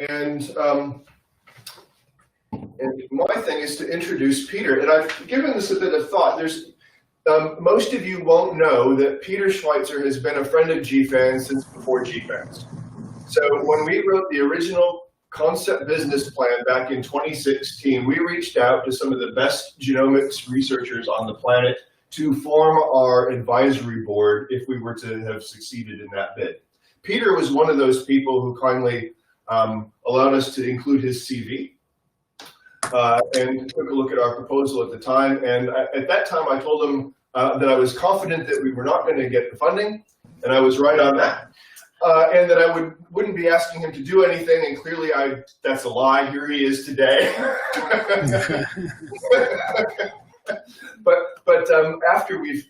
And my thing is to introduce Peter. And I've given this a bit of thought. Most of you won't know that Peter Schweitzer has been a friend of GFANS since before GFANS. So when we wrote the original concept business plan back in 2016, we reached out to some of the best genomics researchers on the planet to form our advisory board if we were to have succeeded in that bid. Peter was one of those people who kindly allowed us to include his CV and took a look at our proposal at the time. And at that time, I told him that I was confident that we were not going to get the funding, and I was right on that. And that I wouldn't be asking him to do anything, and clearly that's a lie. Here he is today. But after we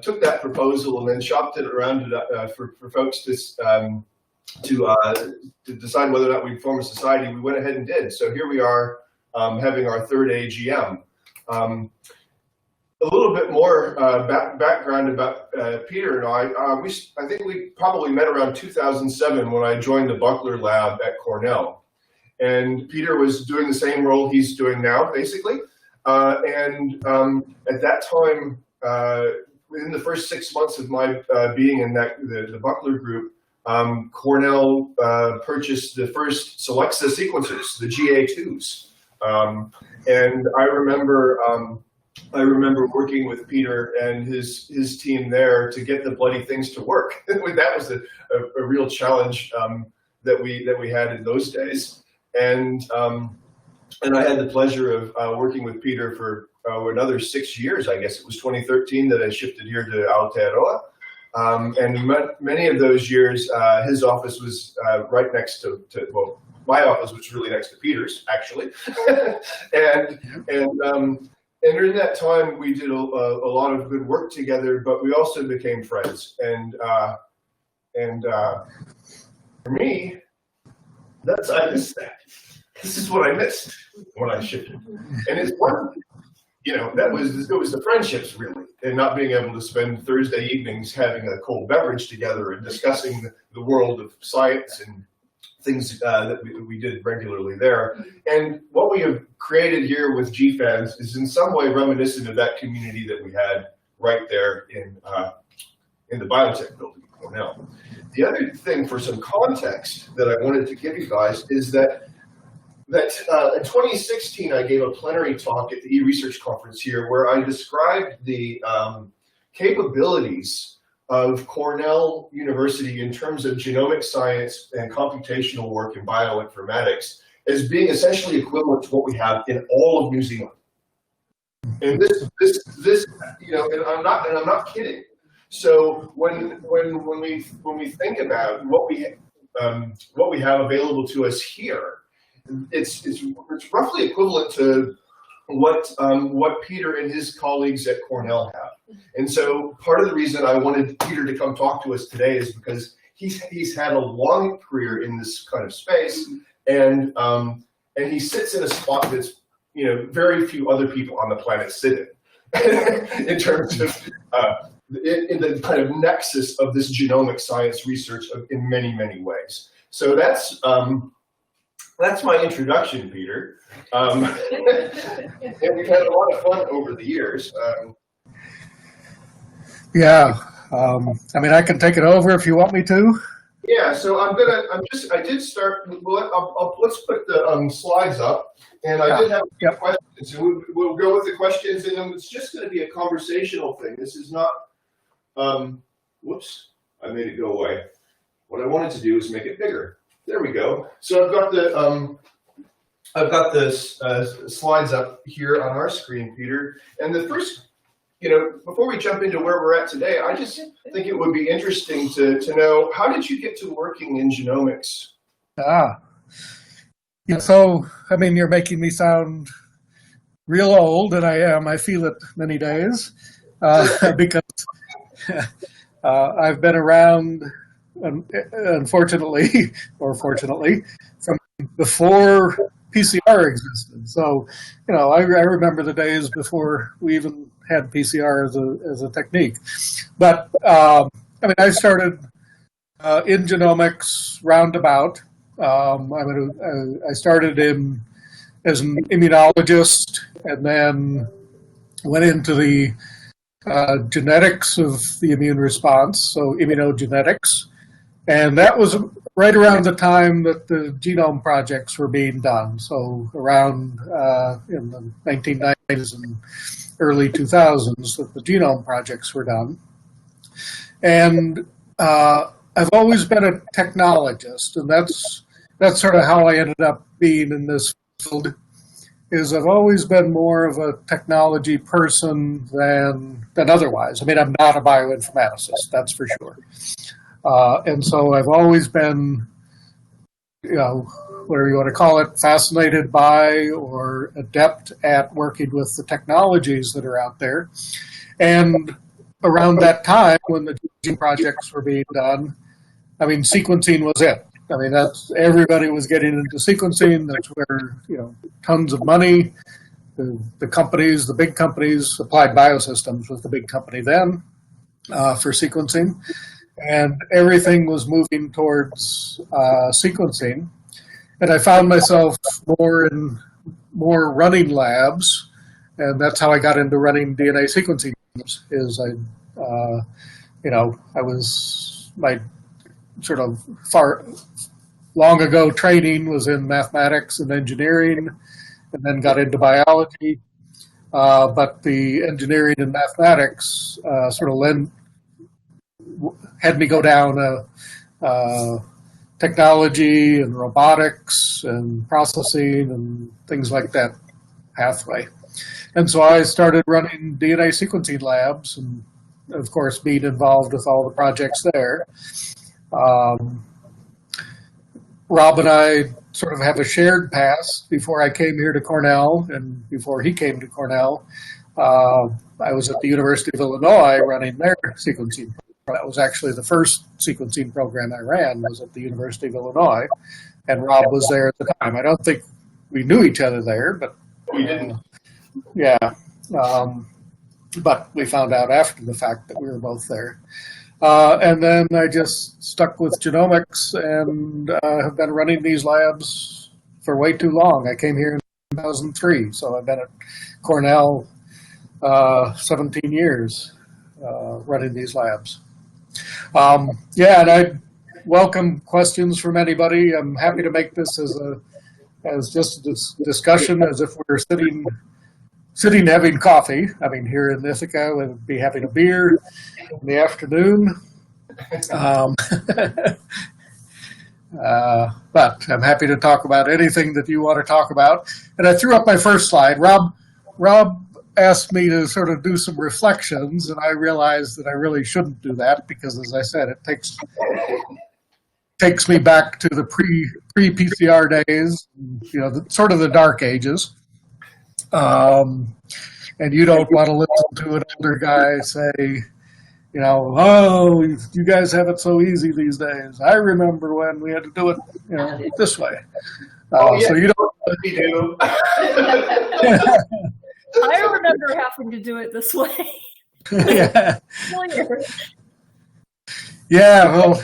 took that proposal and then shopped it around for folks to decide whether or not we'd form a society, we went ahead and did. So here we are having our third AGM. A little bit more background about Peter and I. I think we probably met around 2007 when I joined the Buckler lab at Cornell. And Peter was doing the same role he's doing now, basically. And at that time, within the first 6 months of my being in the Buckler group, Cornell purchased the first Schweitzer sequencers, the GA2s. And I remember working with Peter and his team there to get the bloody things to work. That was a real challenge that we had in those days. And I had the pleasure of working with Peter for another 6 years. I guess it was 2013 that I shifted here to Aotearoa. And many of those years, his office was right next to well, my office was really next to Peter's, actually. And during that time, we did a lot of good work together, but we also became friends. And for me, I missed that. This is what I missed when I shifted. And it's one, it was the friendships really, and not being able to spend Thursday evenings having a cold beverage together and discussing the world of science and things that we did regularly there. And what we have created here with GFANS is in some way reminiscent of that community that we had right there in the biotech building at Cornell. The other thing for some context that I wanted to give you guys is that in 2016, I gave a plenary talk at the eResearch conference here where I described the capabilities of Cornell University in terms of genomic science and computational work in bioinformatics as being essentially equivalent to what we have in all of New Zealand. And this, and I'm not kidding. So when we think about what we have available to us here, it's roughly equivalent to what Peter and his colleagues at Cornell have. And so part of the reason I wanted Peter to come talk to us today is because he's had a long career in this kind of space, and he sits in a spot that's very few other people on the planet sit in, in terms of in the kind of nexus of this genomic science research in many, many ways. So that's my introduction, Peter. And we've had a lot of fun over the years. Yeah, I mean, I can take it over if you want me to. Yeah, so I did start. Well, let's put the slides up, and I did have a few questions, and we'll go with the questions, and it's just going to be a conversational thing. This is not. Whoops, I made it go away. What I wanted to do is make it bigger. There we go. So I've got the slides up here on our screen, Peter. And the first, before we jump into where we're at today, I just think it would be interesting to know, how did you get to working in genomics? So, I mean, you're making me sound real old, and I am. I feel it many days because I've been around, unfortunately, or fortunately, from before PCR existed. So, I remember the days before we even had PCR as a technique. But I mean, I started in genomics roundabout. I started as an immunologist and then went into the genetics of the immune response, so immunogenetics. And that was right around the time that the genome projects were being done. So around in the 1990s and early 2000s that the genome projects were done. And I've always been a technologist, and that's sort of how I ended up being in this field, is I've always been more of a technology person than otherwise. I mean, I'm not a bioinformaticist, that's for sure. And so I've always been, whatever you want to call it, fascinated by or adept at working with the technologies that are out there. And around that time, when the gene projects were being done, I mean, sequencing was it. I mean, everybody was getting into sequencing. That's where, tons of money, the companies, the big companies, Applied Biosystems was the big company then for sequencing. And everything was moving towards sequencing. And I found myself more running labs. And that's how I got into running DNA sequencing. My sort of long ago training was in mathematics and engineering, and then got into biology. But the engineering and mathematics had me go down technology and robotics and processing and things like that pathway. And so I started running DNA sequencing labs and, of course, being involved with all the projects there. Rob and I sort of have a shared past. Before I came here to Cornell and before he came to Cornell, I was at the University of Illinois running their sequencing program. That was actually the first sequencing program I ran, was at the University of Illinois, and Rob was there at the time. I don't think we knew each other there, but we didn't. Yeah, but we found out after the fact that we were both there. And then I just stuck with genomics and have been running these labs for way too long. I came here in 2003, so I've been at Cornell 17 years running these labs. And I welcome questions from anybody. I'm happy to make this as just a discussion, as if we're sitting having coffee. I mean, here in Ithaca, we'll be having a beer in the afternoon. But I'm happy to talk about anything that you want to talk about. And I threw up my first slide. Rob asked me to sort of do some reflections, and I realized that I really shouldn't do that because, as I said, it takes me back to the pre-PCR days, sort of the dark ages. And you don't want to listen to an older guy say, oh, you guys have it so easy these days. I remember when we had to do it, this way. Yeah. So you don't. We do. I remember having to do it this way. Yeah. Yeah. Well,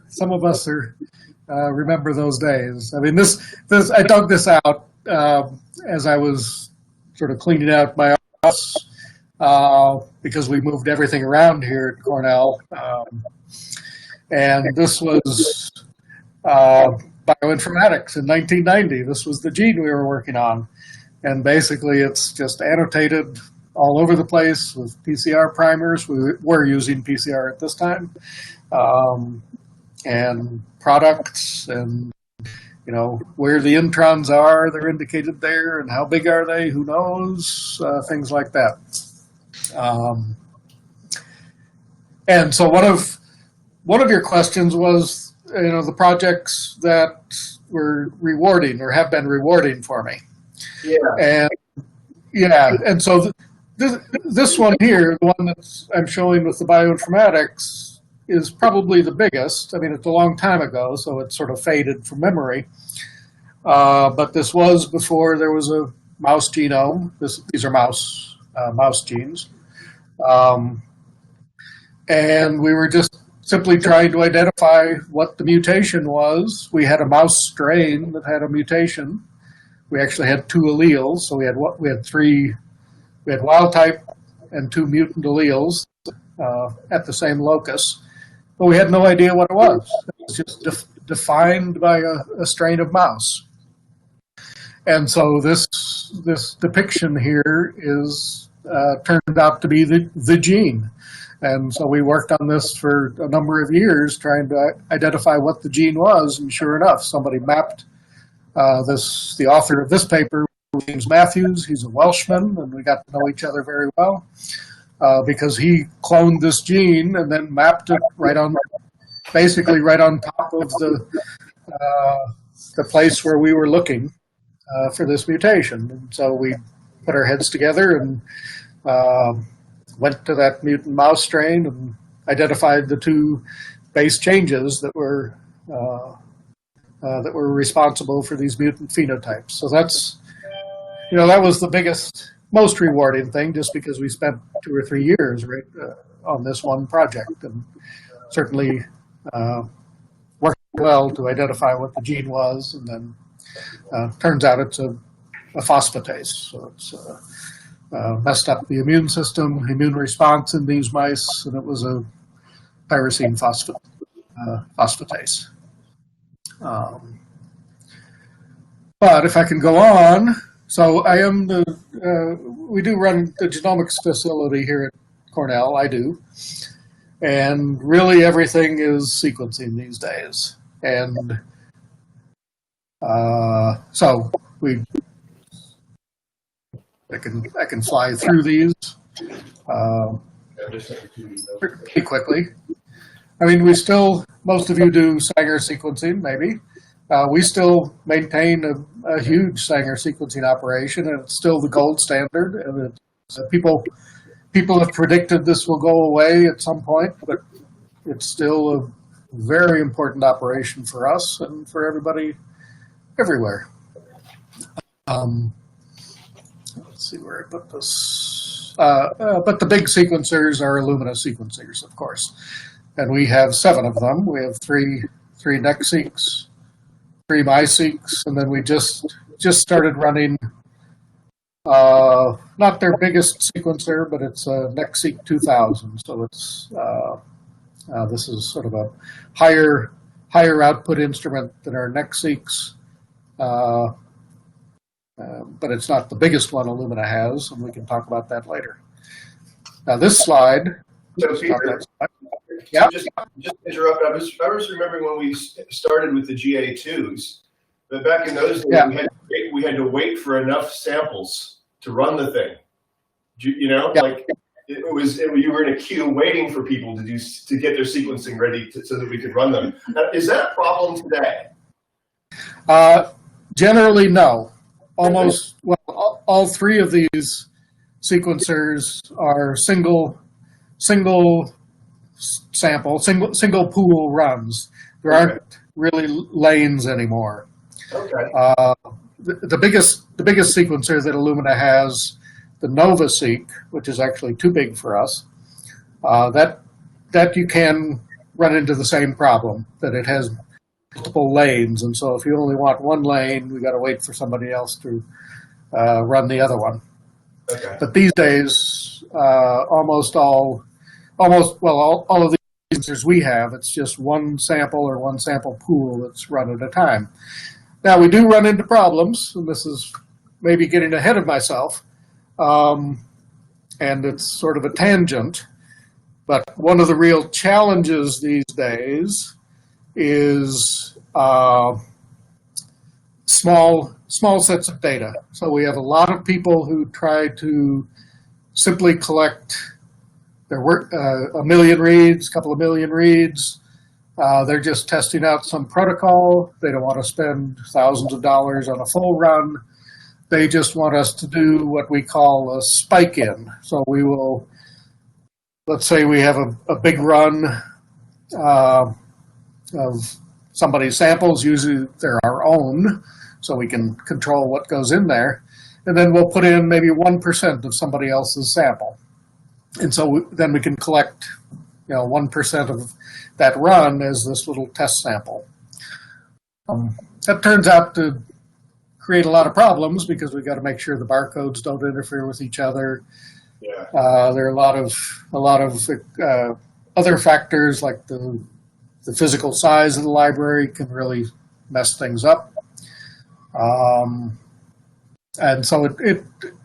some of us remember those days. I mean, I dug this out as I was sort of cleaning out my office because we moved everything around here at Cornell. And this was bioinformatics in 1990. This was the gene we were working on. And basically it's just annotated all over the place with PCR primers. We were using PCR at this time. And products and where the introns are, they're indicated there, and how big are they, who knows, things like that. And so one of your questions was, the projects that were rewarding or have been rewarding for me. Yeah. And so this one here, the one that I'm showing with the bioinformatics, is probably the biggest. I mean, it's a long time ago, so it's sort of faded from memory. But this was before there was a mouse genome. These are mouse genes. And we were just simply trying to identify what the mutation was. We had a mouse strain that had a mutation. We actually had 2 alleles, so we had wild type and 2 mutant alleles at the same locus, but we had no idea what it was. It was just defined by a strain of mouse. And so this depiction here is turned out to be the gene. And so we worked on this for a number of years trying to identify what the gene was, and sure enough, somebody mapped the author of this paper, James Matthews. He's a Welshman, and we got to know each other very well because he cloned this gene and then mapped it basically right on top of the place where we were looking for this mutation. And so we put our heads together and went to that mutant mouse strain and identified the 2 base changes that were responsible for these mutant phenotypes. So that's, that was the biggest, most rewarding thing, just because we spent 2 or 3 years on this one project, and certainly worked well to identify what the gene was, and then turns out it's a phosphatase. So it's messed up the immune system, immune response in these mice, and it was a tyrosine phosphatase. But if I can go on, so I am we do run the genomics facility here at Cornell, I do, and really everything is sequencing these days. And so I can fly through these pretty quickly. I mean, most of you do Sanger sequencing, maybe. We still maintain a huge Sanger sequencing operation, and it's still the gold standard. And people have predicted this will go away at some point, but it's still a very important operation for us and for everybody everywhere. Let's see where I put this. But the big sequencers are Luminous Sequencers, of course. And we have 7 of them. We have three NextSeqs, 3 MySeqs, and then we just started running, not their biggest sequencer, but it's a NextSeq 2000. So it's this is sort of a higher output instrument than our NextSeqs, but it's not the biggest one Illumina has, and we can talk about that later. Now this slide. So Peter, yeah. Just interrupt. I was remembering when we started with the GA2s, but back in those days, yeah, we had to wait for enough samples to run the thing. Yeah. Like you were in a queue waiting for people to get their sequencing ready so that we could run them. Now, is that a problem today? Generally, no. Almost, well, all 3 of these sequencers are single sample, single pool runs. There aren't really lanes anymore. Okay. The biggest sequencer that Illumina has, the NovaSeq, which is actually too big for us, that you can run into the same problem, that it has multiple lanes, and so if you only want one lane, we got to wait for somebody else to run the other one. Okay. But these days, all of the sensors we have, it's just one sample or one sample pool that's run at a time. Now, we do run into problems, and this is maybe getting ahead of myself, and it's sort of a tangent, but one of the real challenges these days is small sets of data. So we have a lot of people who try to simply collect their work, a million reads, a couple of million reads. They're just testing out some protocol. They don't want to spend thousands of dollars on a full run. They just want us to do what we call a spike in. So we will, let's say we have a big run of somebody's samples. Usually they're our own, so we can control what goes in there. And then we'll put in maybe 1% of somebody else's sample. And so then we can collect 1% of that run as this little test sample. That turns out to create a lot of problems because we've got to make sure the barcodes don't interfere with each other. Yeah. There are a lot of other factors like the physical size of the library can really mess things up. And so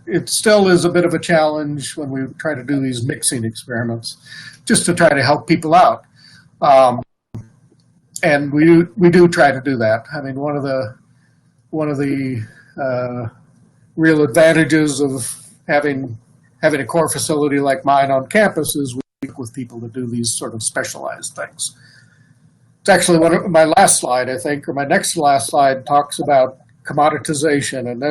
it still is a bit of a challenge when we try to do these mixing experiments, just to try to help people out. And we do try to do that. I mean, one of the real advantages of having a core facility like mine on campus is we work with people to do these sort of specialized things. It's actually one of my last slide, I think, or my next to last slide talks about commoditization, and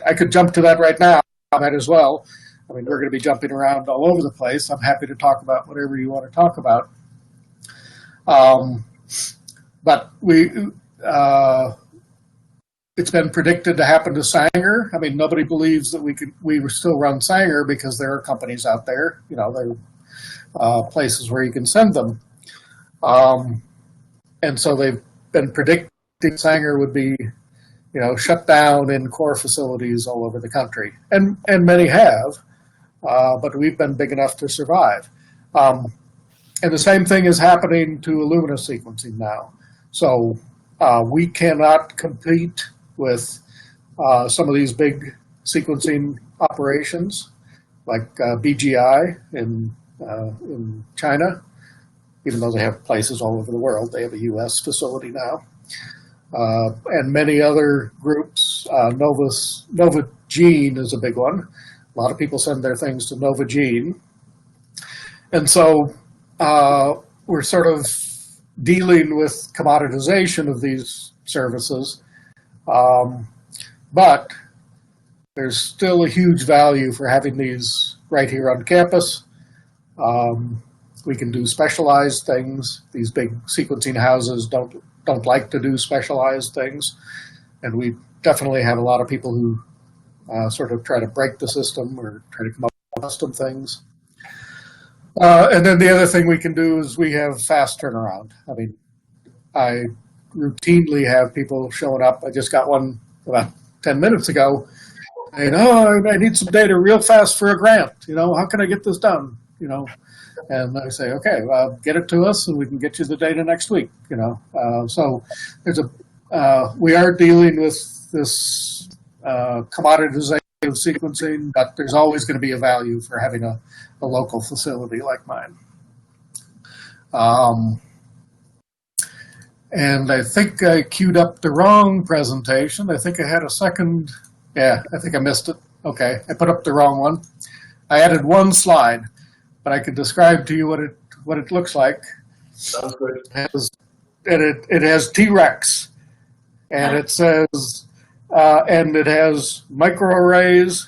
I could jump to that right now. I might as well. I mean, we're going to be jumping around all over the place. I'm happy to talk about whatever you want to talk about. But it's been predicted to happen to Sanger. I mean, nobody believes that we still run Sanger because there are companies out there. You know, there are places where you can send them. And so they've been predicting Sanger would be, you know, shut down in core facilities all over the country. And many have, but we've been big enough to survive. And the same thing is happening to Luminous sequencing now. So we cannot compete with some of these big sequencing operations like BGI in China, even though they have places all over the world. They have a U.S. facility now. And many other groups. NovaGene is a big one. A lot of people send their things to NovaGene. And so we're sort of dealing with commoditization of these services. But there's still a huge value for having these right here on campus. We can do specialized things. These big sequencing houses don't like to do specialized things. And we definitely have a lot of people who sort of try to break the system or try to come up with custom things. And then the other thing we can do is we have fast turnaround. I mean, I routinely have people showing up. I just got one about 10 minutes ago saying, I need some data real fast for a grant. You know, how can I get this done? You know, and I say, okay, get it to us and we can get you the data next week. You know, so there's we are dealing with this commoditization of sequencing, but there's always going to be a value for having a local facility like mine. And I think I queued up the wrong presentation. I think I had a second. Yeah, I think I missed it. Okay, I put up the wrong one. I added one slide, but I could describe to you what it looks like. Sounds good. It has T-Rex, and it says, and it has microarrays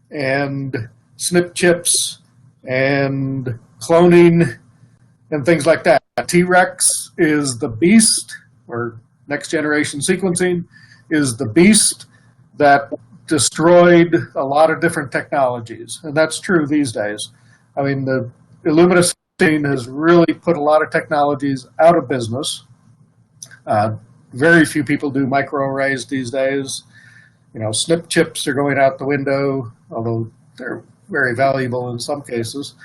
and SNP chips and cloning and things like that. T-Rex is the beast, or next generation sequencing is the beast that destroyed a lot of different technologies. And that's true these days. I mean, the Luminous scene has really put a lot of technologies out of business. Very few people do microarrays these days. You know, SNP chips are going out the window, although they're very valuable in some cases.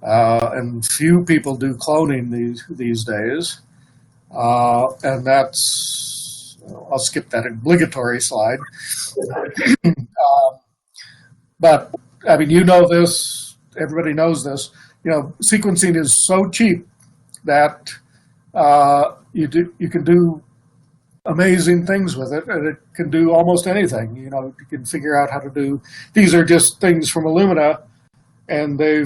And few people do cloning these days. And that's, I'll skip that obligatory slide. But, I mean, you know this, everybody knows this. You know, sequencing is so cheap that you can do amazing things with it, and it can do almost anything. You know, you can figure out how to do, these are just things from Illumina, and they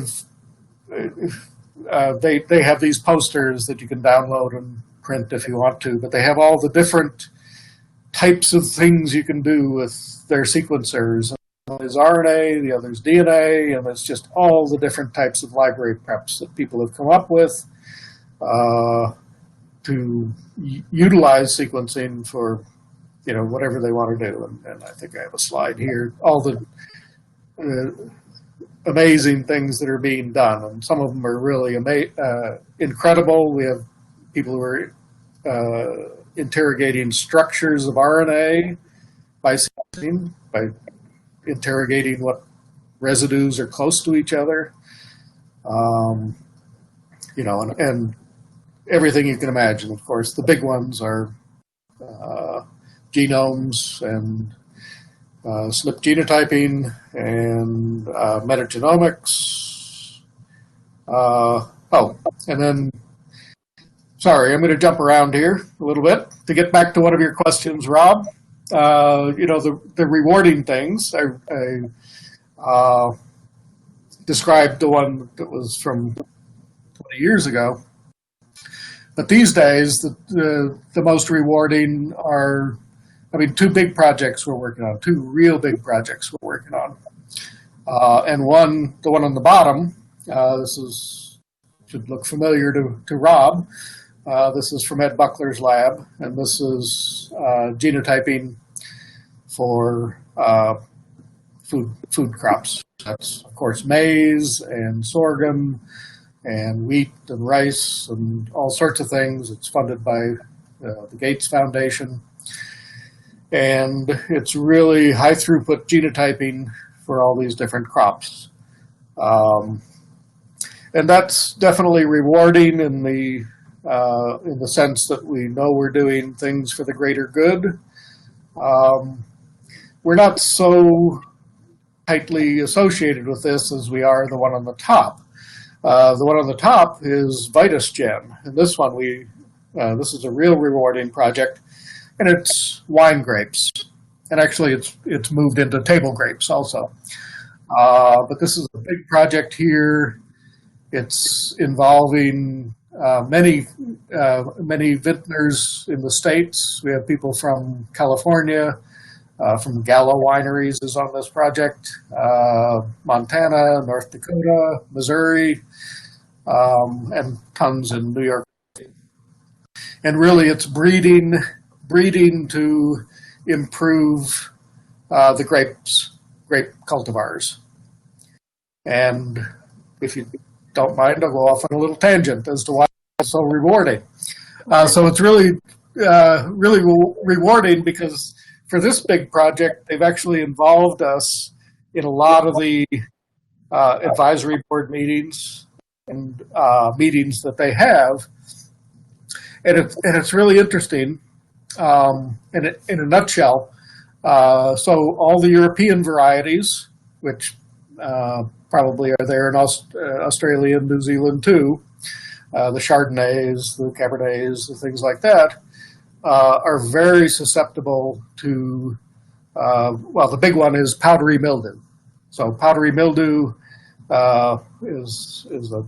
have these posters that you can download and print if you want to, but they have all the different types of things you can do with their sequencers. One is RNA, the other is DNA, and it's just all the different types of library preps that people have come up with to utilize sequencing for, you know, whatever they want to do. And I think I have a slide here, all the amazing things that are being done, and some of them are really incredible. We have people who are interrogating structures of RNA by sequencing, by interrogating what residues are close to each other, and everything you can imagine. Of course, the big ones are genomes and SNP genotyping and metagenomics. And then, sorry, I'm going to jump around here a little bit to get back to one of your questions, Rob. The rewarding things. I described the one that was from 20 years ago. But these days, the most rewarding are, two big projects we're working on, two real big projects we're working on. And the one on the bottom, should look familiar to Rob. This is from Ed Buckler's lab, and this is genotyping for food crops. That's, of course, maize and sorghum and wheat and rice and all sorts of things. It's funded by the Gates Foundation. And it's really high throughput genotyping for all these different crops. And that's definitely rewarding in the sense that we know we're doing things for the greater good. We're not so tightly associated with this as we are the one on the top. The one on the top is VitusGen, and this one this is a real rewarding project, and it's wine grapes, and actually it's moved into table grapes also. But this is a big project here. It's involving many vintners in the States. We have people from California, from Gallo Wineries is on this project, Montana, North Dakota, Missouri, and tons in New York. And really it's breeding to improve the grape cultivars. And if you don't mind, I'll go off on a little tangent as to why it's so rewarding. So it's really rewarding because for this big project, they've actually involved us in a lot of the advisory board meetings and meetings that they have. And it's really interesting. In a nutshell, so all the European varieties, which probably are there in Australia and New Zealand too, the Chardonnays, the Cabernets, the things like that, are very susceptible to, the big one is powdery mildew. So powdery mildew is a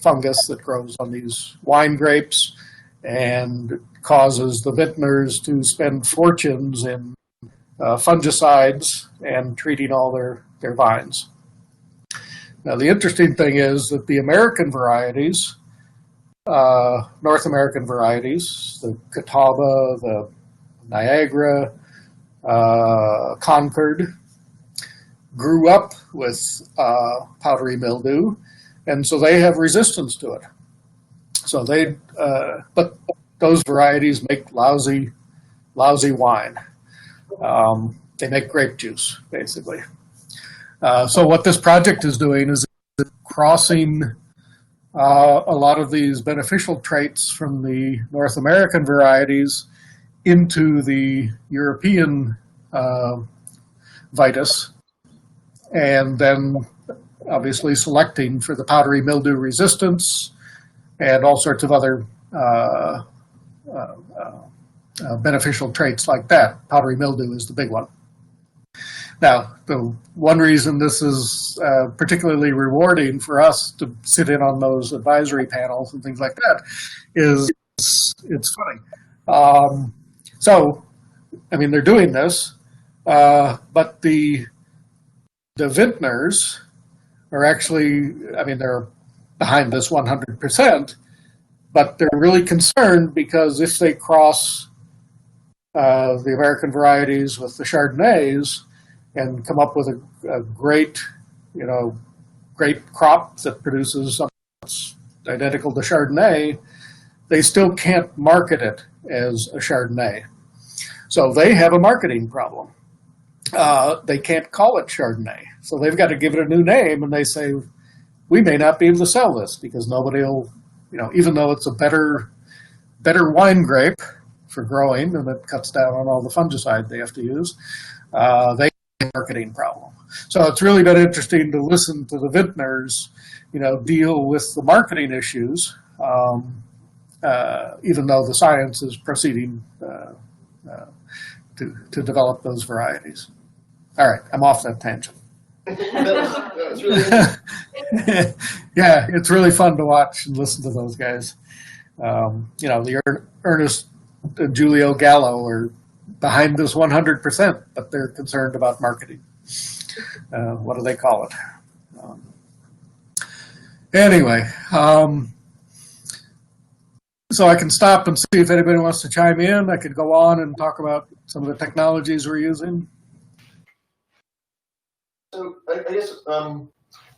fungus that grows on these wine grapes and causes the vintners to spend fortunes in fungicides and treating all their vines. Now, the interesting thing is that the American varieties, North American varieties, the Catawba, the Niagara, Concord, grew up with powdery mildew, and so they have resistance to it. So but those varieties make lousy wine. They make grape juice, basically. So what this project is doing is crossing a lot of these beneficial traits from the North American varieties into the European Vitus, and then obviously selecting for the powdery mildew resistance and all sorts of other beneficial traits like that. Powdery mildew is the big one. Now, the one reason this is particularly rewarding for us to sit in on those advisory panels and things like that is it's funny. They're doing this, but the vintners are actually, they're behind this 100%, but they're really concerned because if they cross the American varieties with the Chardonnays and come up with a great crop that produces something that's identical to Chardonnay, they still can't market it as a Chardonnay. So they have a marketing problem. They can't call it Chardonnay. So they've got to give it a new name, and they say, we may not be able to sell this because nobody will, even though it's a better wine grape for growing and it cuts down on all the fungicide they have to use, they have a marketing problem. So it's really been interesting to listen to the vintners, deal with the marketing issues, even though the science is proceeding to develop those varieties. All right, I'm off that tangent. That's really Yeah, it's really fun to watch and listen to those guys. The Ernest and Julio Gallo are behind this 100%, but they're concerned about marketing. What do they call it? Anyway, so I can stop and see if anybody wants to chime in. I could go on and talk about some of the technologies we're using. So I guess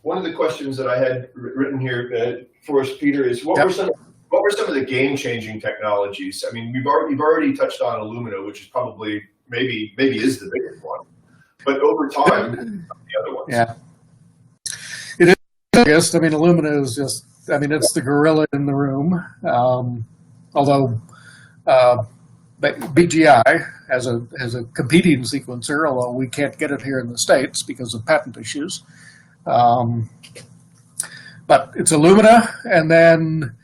one of the questions that I had written here for us, Peter, is what were some of the game-changing technologies? I mean, you've already touched on Illumina, which is probably maybe is the biggest one, but over time, the other ones. Yeah, it is the biggest. I mean, Illumina is just. I mean, it's the gorilla in the room. Although BGI has a competing sequencer, although we can't get it here in the States because of patent issues. But it's Illumina, and then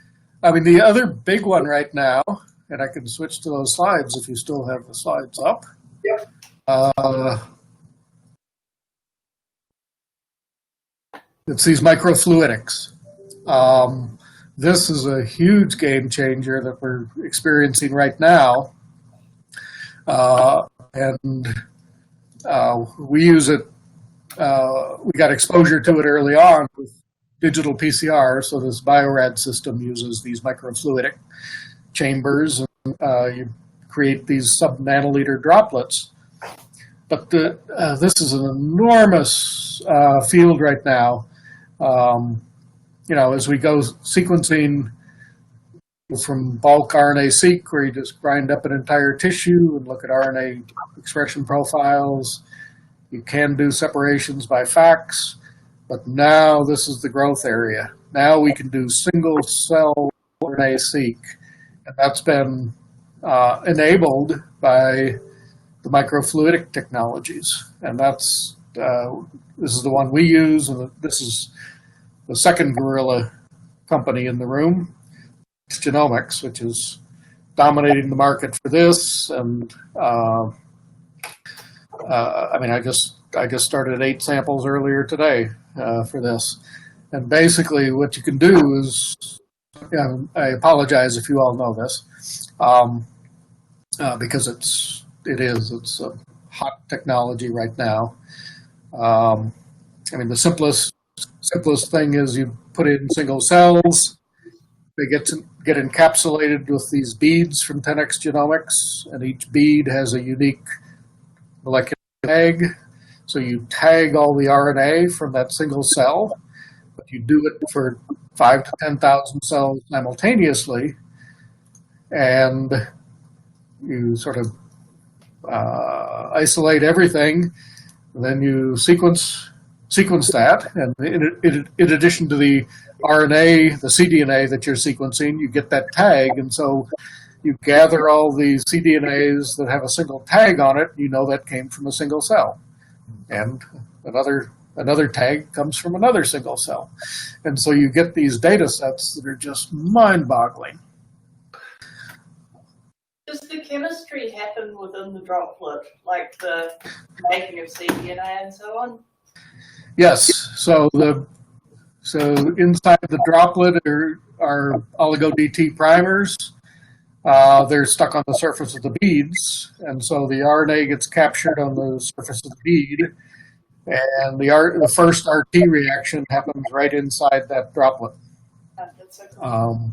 the other big one right now, and I can switch to those slides if you still have the slides up. Yep. It's these microfluidics. This is a huge game changer that we're experiencing right now. And we use it, we got exposure to it early on with digital PCR. So this Biorad system uses these microfluidic chambers, and you create these sub-nanoliter droplets. But this is an enormous field right now. As we go sequencing from bulk RNA-seq, where you just grind up an entire tissue and look at RNA expression profiles, you can do separations by FACS, but now this is the growth area. Now we can do single-cell RNA-seq, and that's been enabled by the microfluidic technologies, and this is the one we use, and this is the second gorilla company in the room, Genomics, which is dominating the market for this. And I just started 8 samples earlier today for this. And basically, what you can do is, I apologize if you all know this, because it's a hot technology right now. The simplest thing is you put in single cells. They get encapsulated with these beads from 10x Genomics, and each bead has a unique molecular tag. So you tag all the RNA from that single cell, but you do it for 5,000 to 10,000 cells simultaneously, and you sort of isolate everything, and then you sequence that, and in addition to the RNA, the cDNA that you're sequencing, you get that tag, and so you gather all the cDNAs that have a single tag on it. You know that came from a single cell, and another tag comes from another single cell, and so you get these data sets that are just mind-boggling. Does the chemistry happen within the droplet, like the making of cDNA and so on? Yes. So inside the droplet are oligo-DT primers. They're stuck on the surface of the beads, and so the RNA gets captured on the surface of the bead, and the first RT reaction happens right inside that droplet. That's so cool.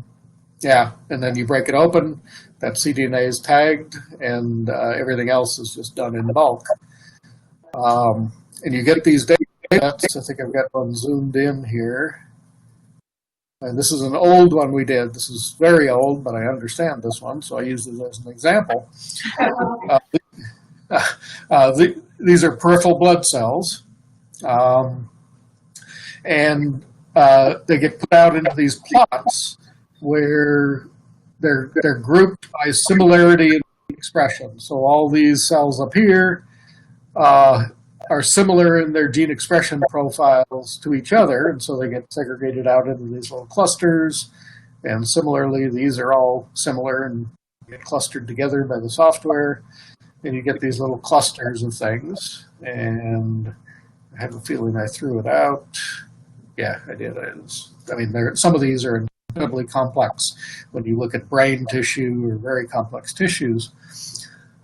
Yeah, and then you break it open. That cDNA is tagged, and everything else is just done in bulk. And you get these data sets. I think I've got one zoomed in here. And this is an old one we did. This is very old, but I understand this one, so I use it as an example. These are peripheral blood cells, and they get put out into these plots where they're grouped by similarity in expression. So all these cells up here are similar in their gene expression profiles to each other, and so they get segregated out into these little clusters. And similarly, these are all similar and get clustered together by the software, and you get these little clusters of things. And I have a feeling I threw it out. Yeah, I did. I mean, some of these are incredibly complex when you look at brain tissue or very complex tissues.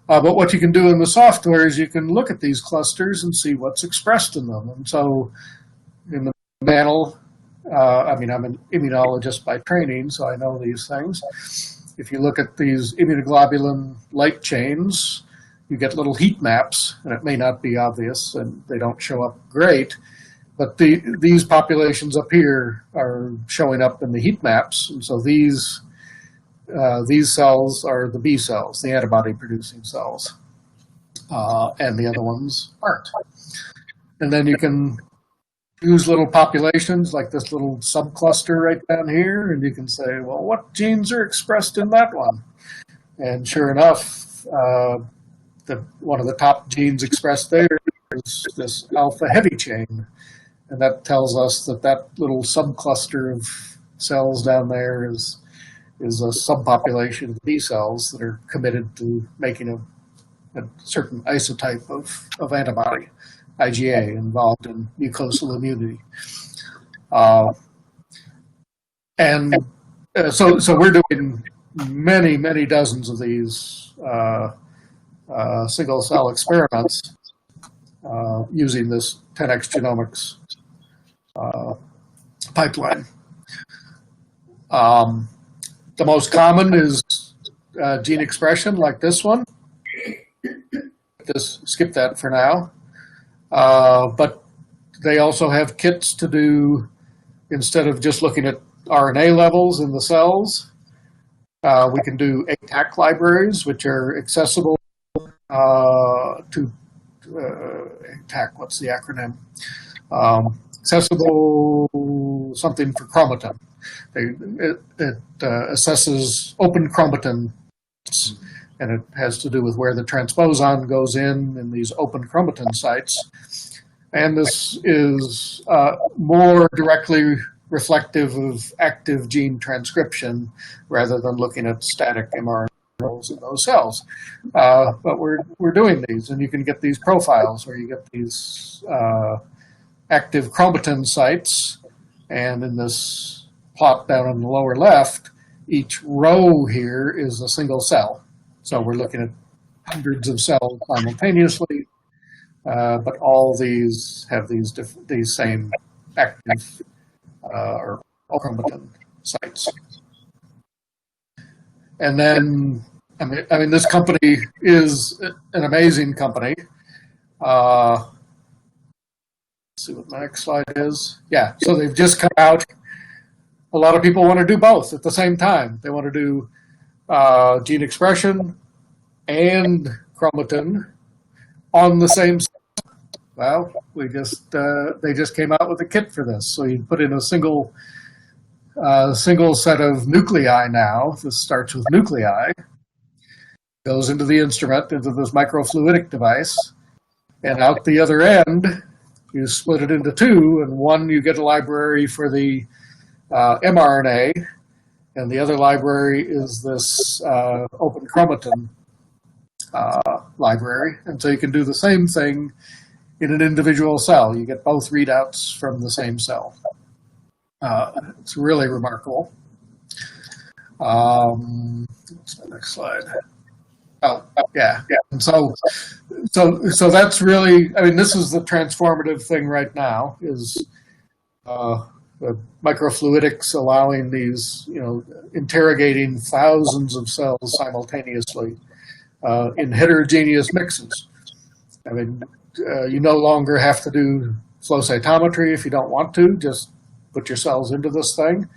But what you can do in the software is you can look at these clusters and see what's expressed in them. And so in the panel, I mean, I'm an immunologist by training, so I know these things. If you look at these immunoglobulin light chains, you get little heat maps, and it may not be obvious, and they don't show up great. But these populations up here are showing up in the heat maps, and so these cells are the B cells, the antibody-producing cells, and the other ones aren't. And then you can use little populations like this little subcluster right down here, and you can say, well, what genes are expressed in that one? And sure enough, one of the top genes expressed there is this alpha heavy chain, and that tells us that that little subcluster of cells down there is a subpopulation of B cells that are committed to making a certain isotype of antibody, IgA, involved in mucosal immunity. So we're doing many, many dozens of these single cell experiments using this 10x genomics pipeline. The most common is gene expression, like this one. Just skip that for now. But they also have kits to do, instead of just looking at RNA levels in the cells, we can do ATAC libraries, which are accessible to ATAC, what's the acronym? Accessible something for chromatin. It assesses open chromatin, and it has to do with where the transposon goes in these open chromatin sites. And this is more directly reflective of active gene transcription rather than looking at static mRNA in those cells. But we're doing these, and you can get these profiles where you get these active chromatin sites, and in this plot down on the lower left, each row here is a single cell. So we're looking at hundreds of cells simultaneously, but all these have these same active or chromatin sites. And then, I mean, this company is an amazing company. Let's see what the next slide is. Yeah, so they've just come out. A lot of people want to do both at the same time. They want to do gene expression and chromatin on the same cell. Well, they just came out with a kit for this. So you put in a single set of nuclei now. This starts with nuclei, goes into the instrument, into this microfluidic device, and out the other end, you split it into two, and one you get a library for the mRNA, and the other library is this open chromatin library. And so you can do the same thing in an individual cell. You get both readouts from the same cell. It's really remarkable. What's the next slide? Oh, yeah. And so that's really, I mean, this is the transformative thing right now, is the microfluidics allowing these, interrogating thousands of cells simultaneously in heterogeneous mixes. I mean, you no longer have to do flow cytometry if you don't want to. Just put your cells into this thing,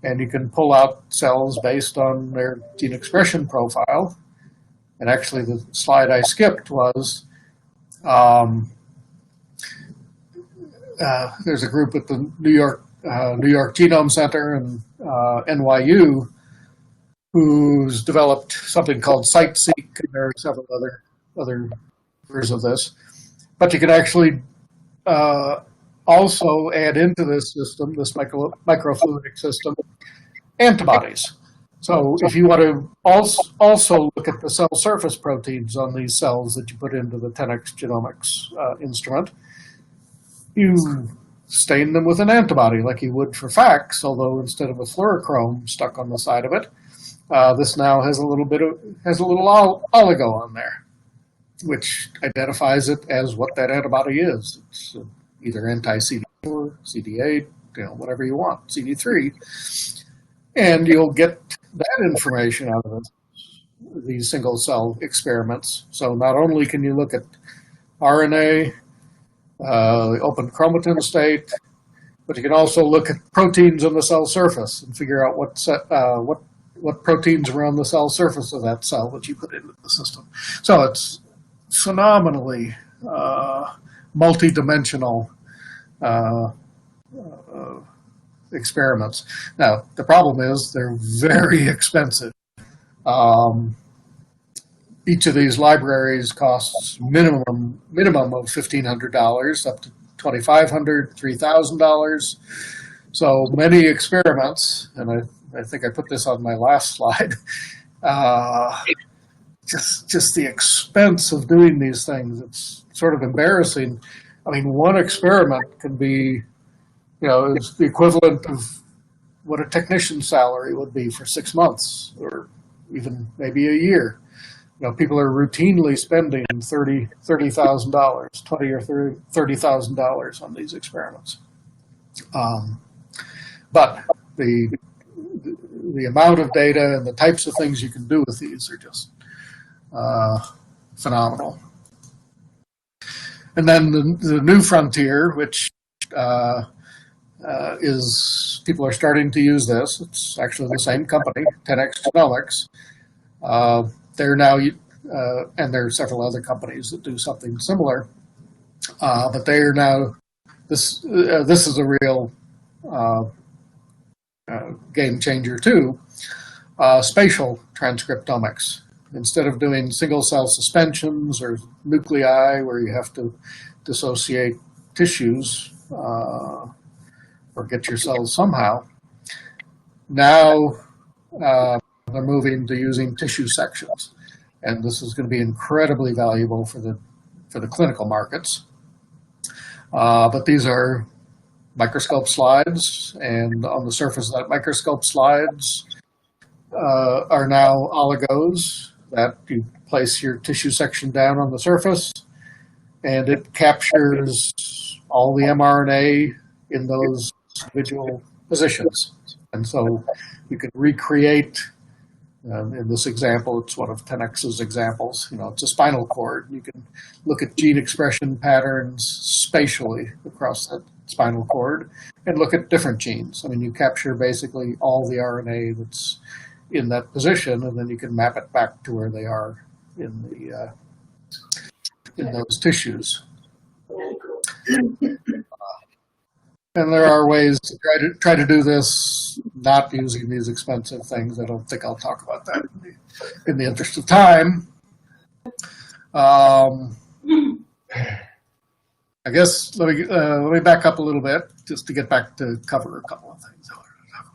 and you can pull out cells based on their gene expression profile. And actually, the slide I skipped was there's a group at the New York Genome Center and NYU who's developed something called CiteSeq, and there are several other versions of this. But you can actually also add into this system, this microfluidic system, antibodies. So if you want to also look at the cell surface proteins on these cells that you put into the 10x Genomics instrument, you stain them with an antibody like you would for FACS, although instead of a fluorochrome stuck on the side of it, this now has a little oligo on there, which identifies it as what that antibody is. It's either anti-CD4, CD8, whatever you want, CD3, and you'll get that information out of these single cell experiments. So not only can you look at RNA, the open chromatin state, but you can also look at proteins on the cell surface and figure out what proteins are on the cell surface of that cell that you put into the system. So it's phenomenally multi-dimensional experiments. Now, the problem is they're very expensive. Each of these libraries costs minimum of $1,500 up to $2,500, $3,000. So many experiments, and I think I put this on my last slide. Just the expense of doing these things, it's sort of embarrassing. I mean, one experiment can be, is the equivalent of what a technician's salary would be for 6 months or even maybe a year. People are routinely spending $30,000, $20,000 or $30,000 on these experiments. But the amount of data and the types of things you can do with these are just phenomenal. And then the new frontier, which is people are starting to use this. It's actually the same company, 10x Genomics. They're now, and there are several other companies that do something similar, but they are now. This is a real game changer too. Spatial transcriptomics. Instead of doing single cell suspensions or nuclei where you have to dissociate tissues or get your cells somehow, now they're moving to using tissue sections, and this is going to be incredibly valuable for the clinical markets. But these are microscope slides, and on the surface of that microscope slides are now oligos that you place your tissue section down on the surface, and it captures all the mRNA in those individual positions. And so you can recreate, in this example, it's one of 10x's examples, it's a spinal cord. You can look at gene expression patterns spatially across that spinal cord and look at different genes. I mean, you capture basically all the RNA that's in that position, and then you can map it back to where they are in those tissues. And there are ways to try to do this not using these expensive things. I don't think I'll talk about that in the interest of time. I guess let me back up a little bit just to get back to cover a couple of things I wanted to talk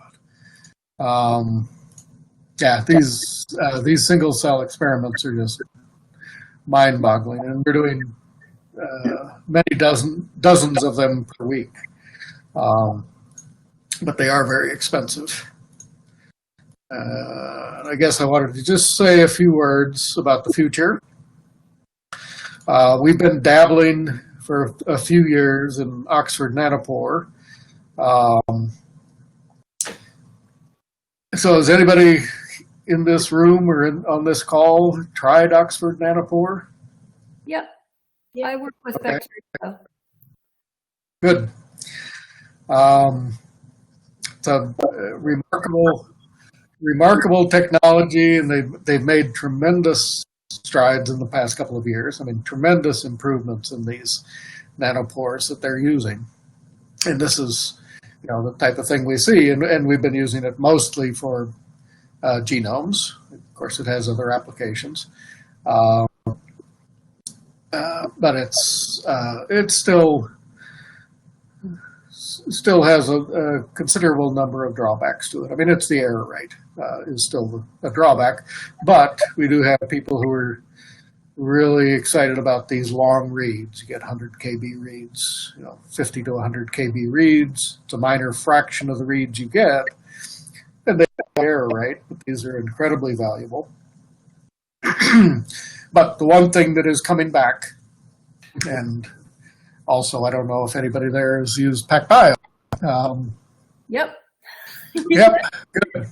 about. These single cell experiments are just mind-boggling, and we're doing many dozens of them per week. But they are very expensive. I guess I wanted to just say a few words about the future. We've been dabbling for a few years in Oxford nanopore. So has anybody in this room or on this call tried Oxford nanopore? Yep. I work with Okay. bacteria. Good. it's a remarkable technology, and they've made tremendous strides in the past couple of years. I mean, tremendous improvements in these nanopores that they're using. And this is, the type of thing we see, and we've been using it mostly for genomes. Of course, it has other applications, but it's still has a considerable number of drawbacks to it. I mean, it's the error rate is still a drawback, but we do have people who are really excited about these long reads. You get 100 kb reads, 50 to 100 kb reads. It's a minor fraction of the reads you get, and they have error rate, but these are incredibly valuable. But the one thing that is coming back, and also I don't know if anybody there has used PacBio. Yep. Yep, good.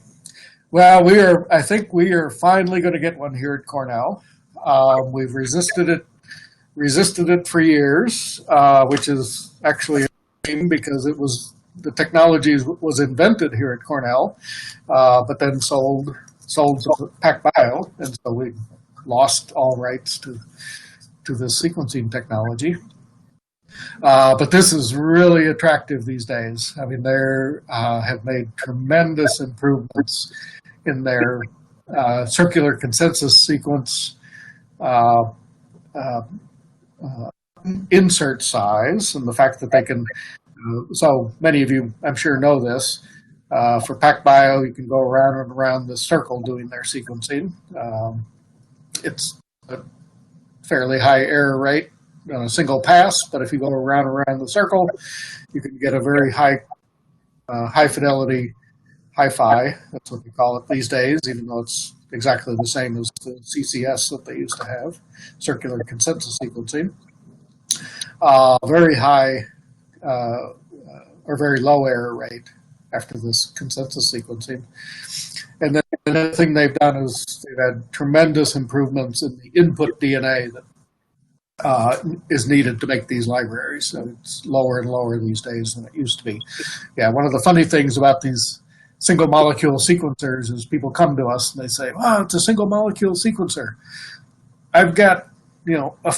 Well, I think we are finally going to get one here at Cornell. We've resisted it for years, which is actually a shame because the technology was invented here at Cornell, but then sold to PacBio, and so we lost all rights to this sequencing technology. But this is really attractive these days. I mean, they have made tremendous improvements in their circular consensus sequence insert size, and the fact that they can, so many of you I'm sure know this, for PacBio you can go around and around the circle doing their sequencing. It's a fairly high error rate on a single pass, but if you go around the circle, you can get a very high fidelity hi-fi. That's what we call it these days, even though it's exactly the same as the CCS that they used to have, circular consensus sequencing. Very high or very low error rate after this consensus sequencing. And then another thing they've done is they've had tremendous improvements in the input DNA that is needed to make these libraries. So it's lower and lower these days than it used to be. Yeah, one of the funny things about these single molecule sequencers is people come to us and they say, "Wow, it's a single molecule sequencer. I've got, a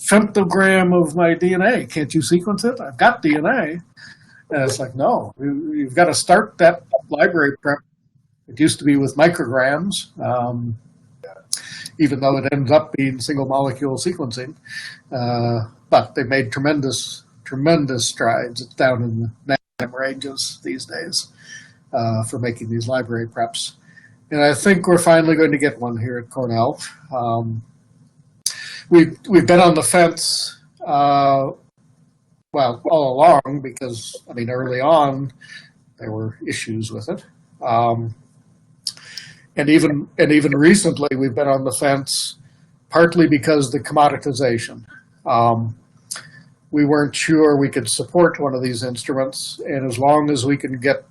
femtogram of my DNA. Can't you sequence it? I've got DNA." And it's like, no, you've got to start that library prep. It used to be with micrograms, even though it ends up being single molecule sequencing. But they made tremendous strides. It's down in the nanogram ranges these days for making these library preps. And I think we're finally going to get one here at Cornell. We've been on the fence, all along because, early on there were issues with it. And even recently, we've been on the fence, partly because the commoditization. We weren't sure we could support one of these instruments, and as long as we can get,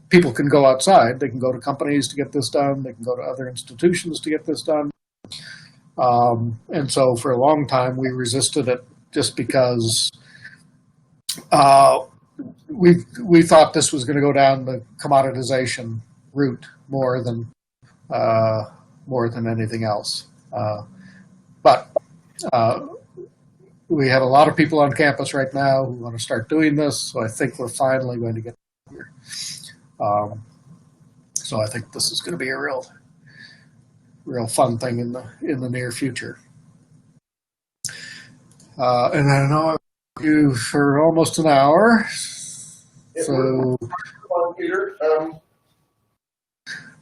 people can go outside, they can go to companies to get this done, they can go to other institutions to get this done. And so for a long time, we resisted it just because we thought this was going to go down the commoditization route more than anything else. But we have a lot of people on campus right now who want to start doing this, so I think we're finally going to get here. So I think this is going to be a real fun thing in the near future. And I know I've you for almost an hour. So, Peter.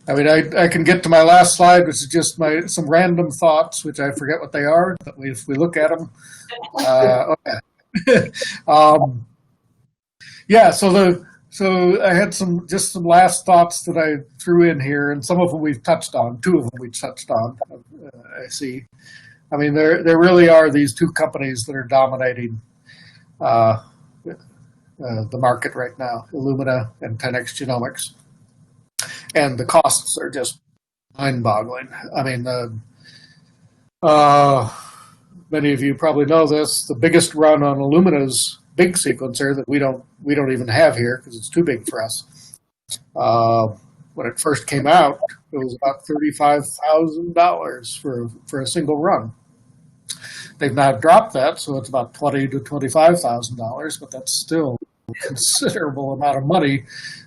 I can get to my last slide, which is just some random thoughts, which I forget what they are, but if we look at them. So I had some last thoughts that I threw in here, and some of them we've touched on. Two of them we touched on, I see. There really are these two companies that are dominating the market right now, Illumina and 10x Genomics. And the costs are just mind-boggling. Many of you probably know this. The biggest run on Illumina's big sequencer that we don't even have here because it's too big for us When it first came out, it was about $35,000 for a single run. They've now dropped that, so it's about $20,000 to $25,000, but that's still a considerable amount of money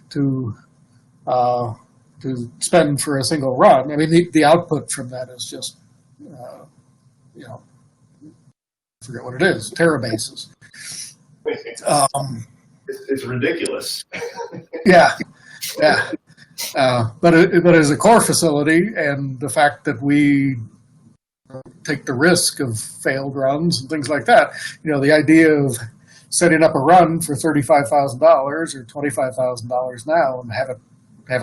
to spend for a single run. I mean, the output from that is just, I forget what it is, terabases. It's ridiculous. Yeah. But as a core facility, and the fact that we take the risk of failed runs and things like that, the idea of setting up a run for $35,000 or $25,000 now and have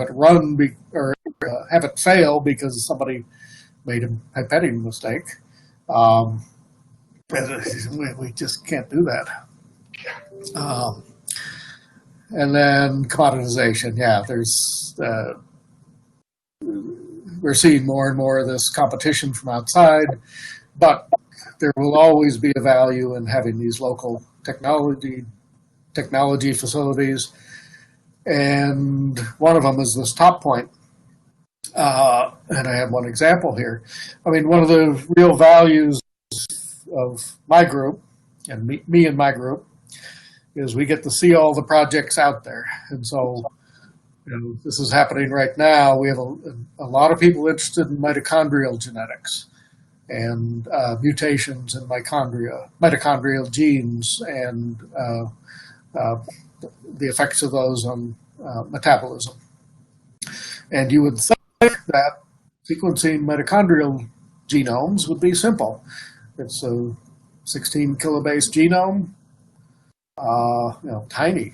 it run or have it fail because somebody made a pipetting mistake, we just can't do that. And then commoditization, we're seeing more and more of this competition from outside, but there will always be a value in having these local technology facilities. And one of them is this Top Point. And I have one example here. I mean, one of the real values of my group, and me and my group, is we get to see all the projects out there. And so, this is happening right now. We have a lot of people interested in mitochondrial genetics and mutations in mitochondrial genes, and the effects of those on metabolism. And you would think that sequencing mitochondrial genomes would be simple. It's a 16 kilobase genome, tiny,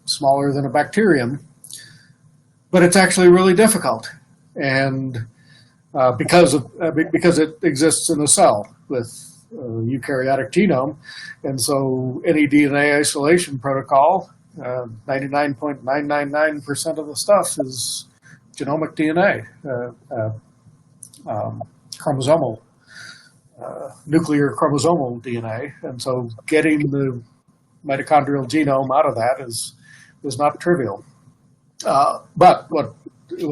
smaller than a bacterium, but it's actually really difficult, and because it exists in a cell with a eukaryotic genome, and so any DNA isolation protocol, 99.999% of the stuff is genomic DNA, chromosomal. Nuclear chromosomal DNA, and so getting the mitochondrial genome out of that is not trivial. But what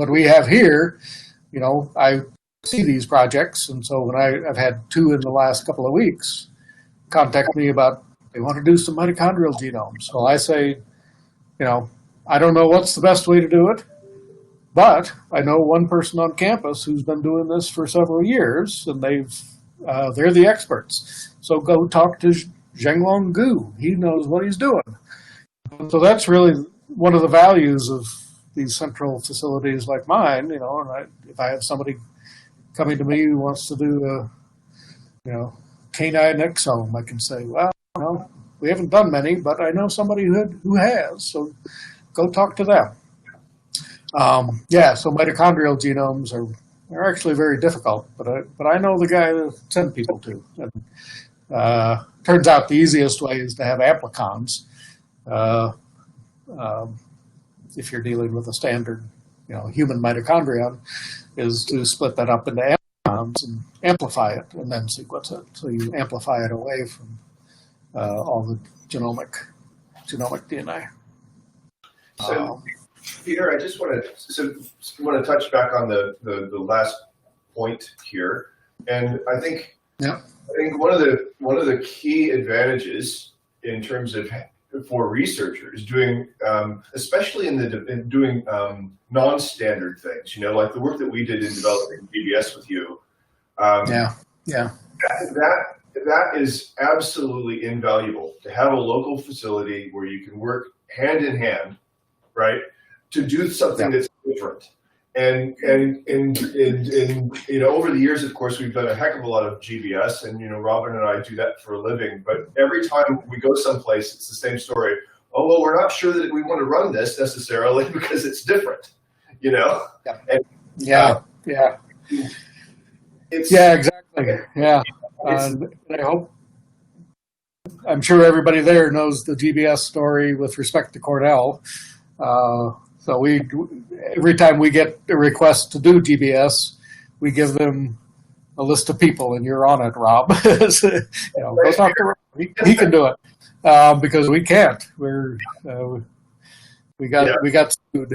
we have here, I see these projects, and so when I've had two in the last couple of weeks contact me about they want to do some mitochondrial genomes. Well, I say, I don't know what's the best way to do it, but I know one person on campus who's been doing this for several years, and they're the experts. So go talk to Zhenglong Gu. He knows what he's doing. So that's really one of the values of these central facilities like mine. And if I have somebody coming to me who wants to do a, canine exome, I can say, well, we haven't done many, but I know somebody who has. So go talk to them. So mitochondrial genomes are actually very difficult, but I know the guy to send people to. And, turns out the easiest way is to have amplicons. If you're dealing with a standard, human mitochondrion, is to split that up into amplicons and amplify it and then sequence it. So you amplify it away from all the genomic DNA. So, Peter, I just want to touch back on the last point here, and I think one of the key advantages in terms of for researchers doing, especially in doing non-standard things, like the work that we did in developing GBS with you. That is absolutely invaluable to have a local facility where you can work hand in hand, right, to do something that's different. And over the years, of course, we've done a heck of a lot of GBS, and Robin and I do that for a living. But every time we go someplace, it's the same story. Oh, well, we're not sure that we want to run this necessarily because it's different, Exactly. I'm sure everybody there knows the GBS story with respect to Cornell. So every time we get a request to do GBS, we give them a list of people, and you're on it, Rob. Go talk to Rob. He can do it because we can't. We got sued.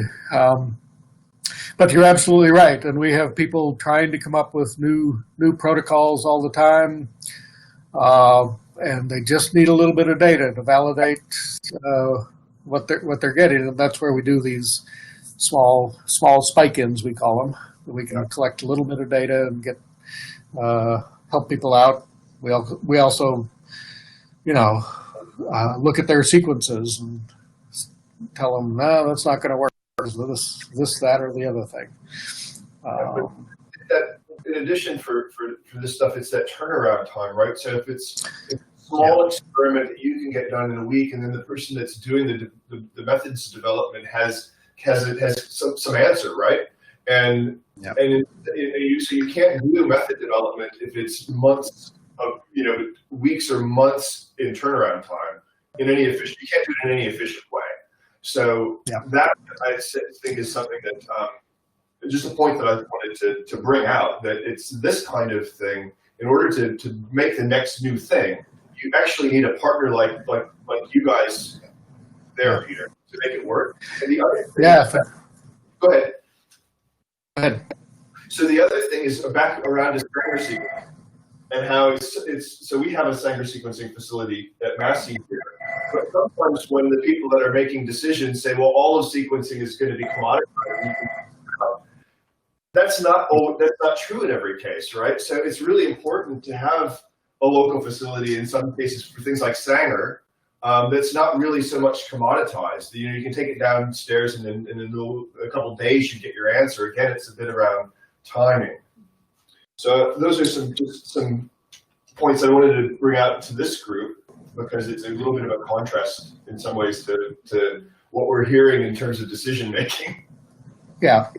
But you're absolutely right, and we have people trying to come up with new protocols all the time, and they just need a little bit of data to validate what they're getting, and that's where we do these small spike-ins, we call them. We can collect a little bit of data and get help people out. We also, look at their sequences and tell them, no, that's not going to work. This, that, or the other thing. In addition, for this stuff, it's that turnaround time, right? So if it's a small experiment that you can get done in a week, and then the person that's doing the methods development has some answer, right? And so you can't do method development if it's months of weeks or months in turnaround time in any efficient. You can't do it in any efficient way. So that I think is something that just a point that I wanted to bring out, that it's this kind of thing. In order to make the next new thing, you actually need a partner like you guys there, Peter, to make it work. And the other thing, go ahead. Go ahead. So the other thing is back around to Sanger sequencing, and how it's so we have a Sanger sequencing facility at Massey here. But sometimes when the people that are making decisions say, well, all of sequencing is going to be commoditized, that's not true in every case, right? So it's really important to have a local facility in some cases for things like Sanger that's not really so much commoditized. You can take it downstairs and in a couple of days you get your answer. Again, it's a bit around timing. So those are some points I wanted to bring out to this group, because it's a little bit of a contrast in some ways to what we're hearing in terms of decision making. Yeah,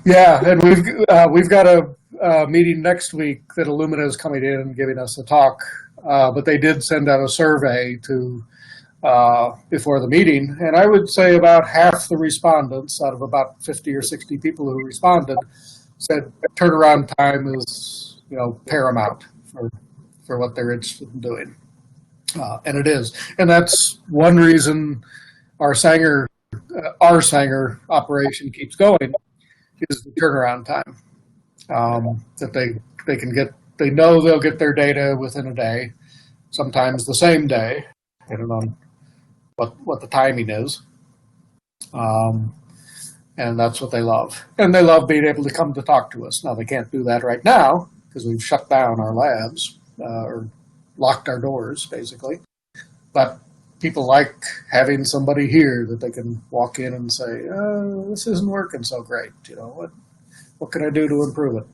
and we've got a meeting next week that Illumina is coming in and giving us a talk, but they did send out a survey to before the meeting, and I would say about half the respondents, out of about 50 or 60 people who responded, said turnaround time is paramount for what they're interested in doing. And it is. And that's one reason our Sanger operation keeps going, is the turnaround time. That they can get, they know they'll get their data within a day, sometimes the same day, depending on what the timing is. And that's what they love. And they love being able to come to talk to us. Now, they can't do that right now because we've shut down our labs, or locked our doors, basically. But people like having somebody here that they can walk in and say, oh, this isn't working so great. What can I do to improve it?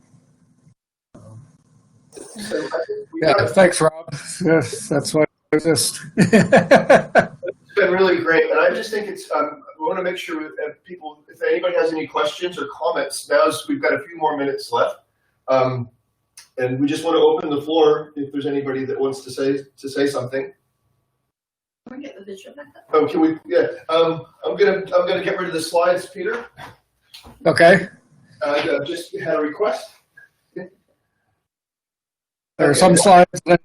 Thanks, Rob. Yes, that's what I just. It's been really great, and I just think it's. We want to make sure that people, if anybody has any questions or comments, we've got a few more minutes left, and we just want to open the floor if there's anybody that wants to say something. Can we get the visual back up? Oh, can we? Yeah. I'm gonna get rid of the slides, Peter. Okay. I just had a request. There are some slides that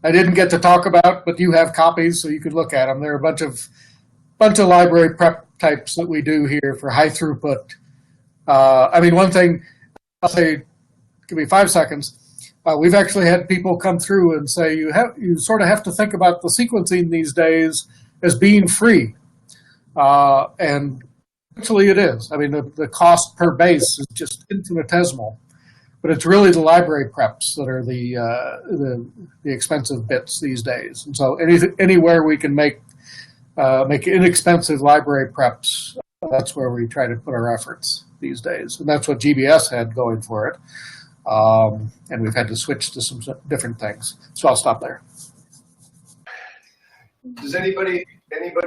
I didn't get to talk about, but you have copies, so you could look at them. There are a bunch of library prep types that we do here for high throughput. One thing I'll say, give me 5 seconds. We've actually had people come through and say you sort of have to think about the sequencing these days as being free, and actually it is. The cost per base is just infinitesimal, but it's really the library preps that are the expensive bits these days. And so anywhere we can make inexpensive library preps, that's where we try to put our efforts these days, and that's what GBS had going for it. And we've had to switch to some different things. So I'll stop there. Does anybody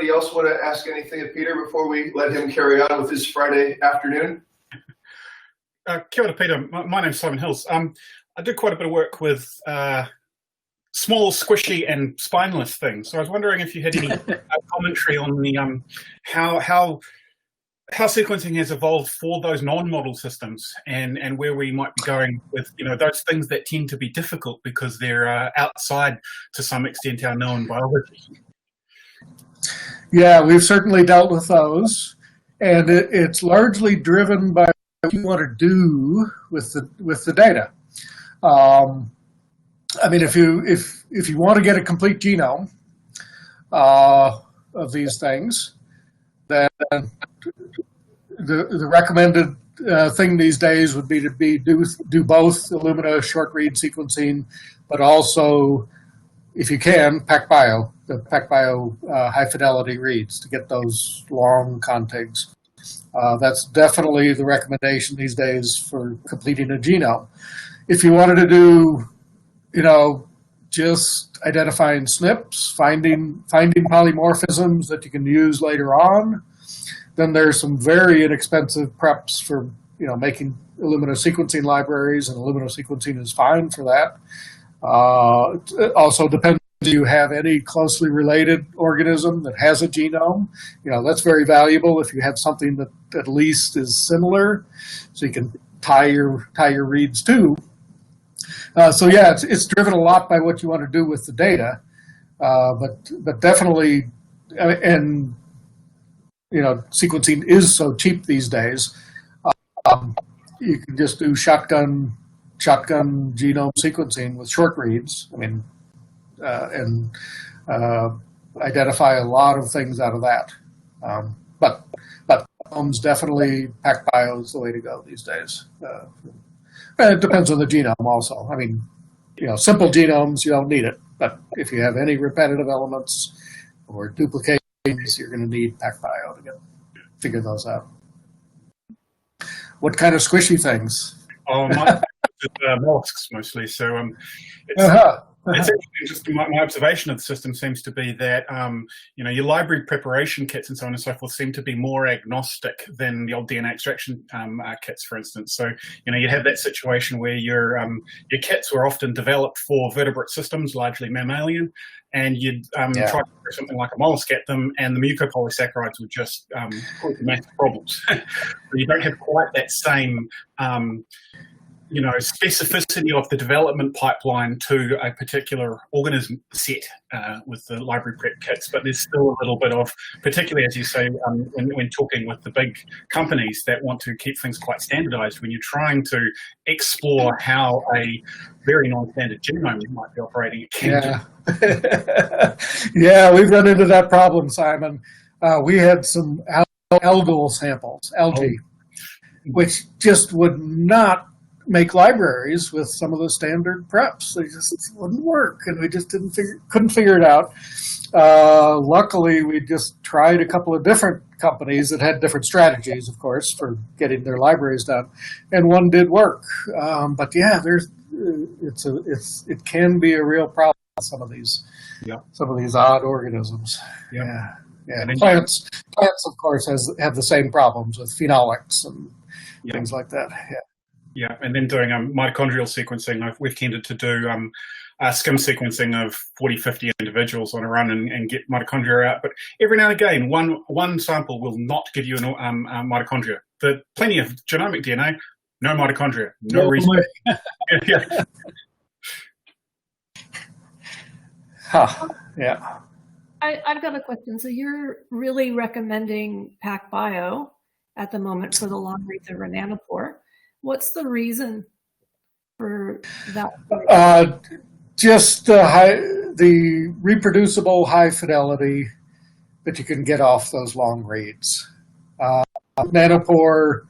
else want to ask anything of Peter before we let him carry on with his Friday afternoon? Kia ora, Peter. My name's Simon Hills. I do quite a bit of work with small, squishy, and spineless things. So I was wondering if you had any commentary on the how sequencing has evolved for those non-model systems, and where we might be going with those things that tend to be difficult because they're outside to some extent our known biology. Yeah, we've certainly dealt with those, and it's largely driven by what you want to do with the data. I mean, if you want to get a complete genome of these things, then the recommended thing these days would be to do both Illumina short read sequencing, but also, if you can, PacBio, the PacBio high fidelity reads to get those long contigs. That's definitely the recommendation these days for completing a genome. If you wanted to do, just identifying SNPs, finding polymorphisms that you can use later on, then there's some very inexpensive preps for, making Illumina sequencing libraries, and Illumina sequencing is fine for that. It also depends if you have any closely related organism that has a genome. That's very valuable if you have something that at least is similar, so you can tie your reads to. So yeah, it's driven a lot by what you want to do with the data, but definitely, and sequencing is so cheap these days. You can just do shotgun genome sequencing with short reads. And identify a lot of things out of that. But genomes, definitely PacBio is the way to go these days. It depends on the genome also. Simple genomes, you don't need it. But if you have any repetitive elements or duplications, you're going to need PacBio to figure those out. What kind of squishy things? Oh, my mollusks mostly. So it's interesting. Just my observation of the system seems to be that your library preparation kits and so on and so forth seem to be more agnostic than the old DNA extraction kits, for instance. So you have that situation where your kits were often developed for vertebrate systems, largely mammalian, and you'd try to throw something like a mollusk at them, and the mucopolysaccharides would just cause massive problems. You don't have quite that same specificity of the development pipeline to a particular organism set with the library prep kits, but there's still a little bit of, particularly as you say, when talking with the big companies that want to keep things quite standardized, when you're trying to explore how a very non-standard genome might be operating, it can Yeah, we've run into that problem, Simon. We had some algal samples, algae, which just would not make libraries with some of the standard preps. They just wouldn't work, and we just couldn't figure it out. Luckily, we just tried a couple of different companies that had different strategies, of course, for getting their libraries done, and one did work. But yeah, it can be a real problem with some of these odd organisms. Yeah. And plants, of course, have the same problems with phenolics and things like that. Yeah, and then doing mitochondrial sequencing, we've tended to do skim sequencing of 40, 50 individuals on a run and get mitochondria out. But every now and again, one sample will not give you a mitochondria. But plenty of genomic DNA, no mitochondria, no reason. Yeah. I've got a question. So you're really recommending PacBio at the moment for the long reads over nanopore. What's the reason for that? Just the reproducible high fidelity that you can get off those long reads. Nanopore,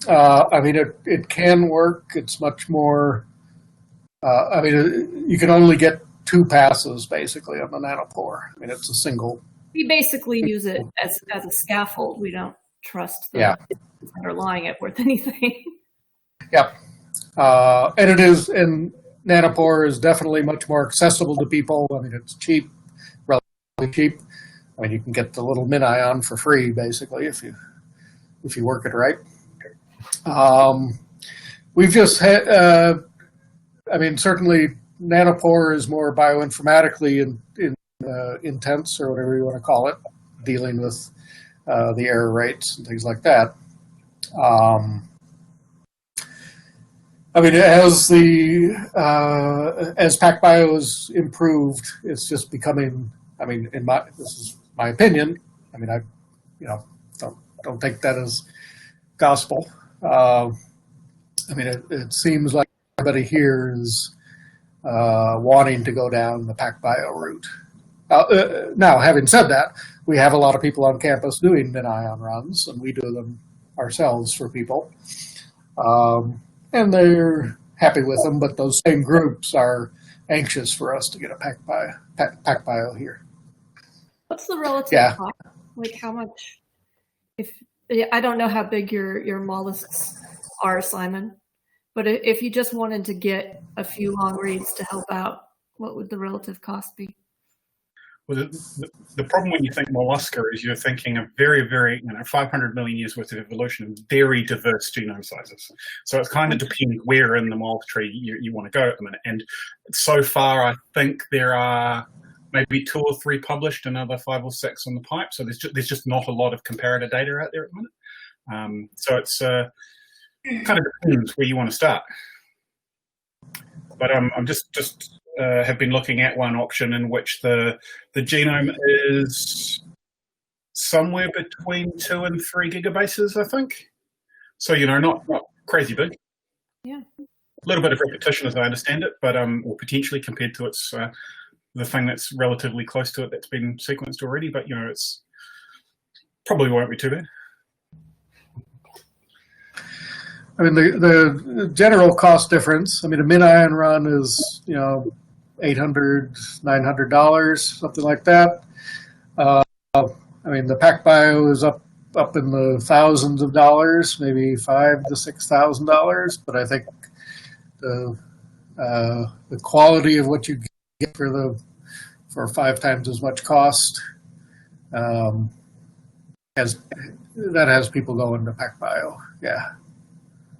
it can work. It's much more, you can only get 2 passes basically on the nanopore. It's a single. We basically use it as a scaffold. We don't trust the underlying it worth anything. Yep. And it is, and nanopore is definitely much more accessible to people. It's cheap, relatively cheap. You can get the little MinION for free, basically, if you work it right. We've just had, certainly nanopore is more bioinformatically intense, or whatever you want to call it, dealing with the error rates and things like that. As PacBio is improved, it's just becoming. This is my opinion. I mean, I don't take that as gospel. I mean, it seems like everybody here is wanting to go down the PacBio route. Now, having said that, we have a lot of people on campus doing MinION runs, and we do them ourselves for people. And they're happy with them, but those same groups are anxious for us to get a PacBio here. What's the relative cost? Like how much, I don't know how big your mollusks are, Simon, but if you just wanted to get a few long reads to help out, what would the relative cost be? Well, the problem when you think mollusca is you're thinking of very, very, 500 million years worth of evolution and very diverse genome sizes. So it's kind of depends where in the mollusc tree you want to go at the minute. And so far, I think there are maybe 2 or 3 published, another 5 or 6 on the pipe. So there's just not a lot of comparator data out there at the minute. So it's kind of depends where you want to start. But I'm just have been looking at one option in which the genome is somewhere between 2 and 3 gigabases, I think. So, not crazy big. Yeah. A little bit of repetition as I understand it, but or potentially compared to its the thing that's relatively close to it that's been sequenced already, but it's probably won't be too bad. I mean, the general cost difference, I mean, a MinION run is, $800, $900, something like that. I mean, the PacBio is up in the thousands of dollars, maybe $5,000 to $6,000. But I think the quality of what you get for 5 times as much cost has people going to PacBio. Yeah.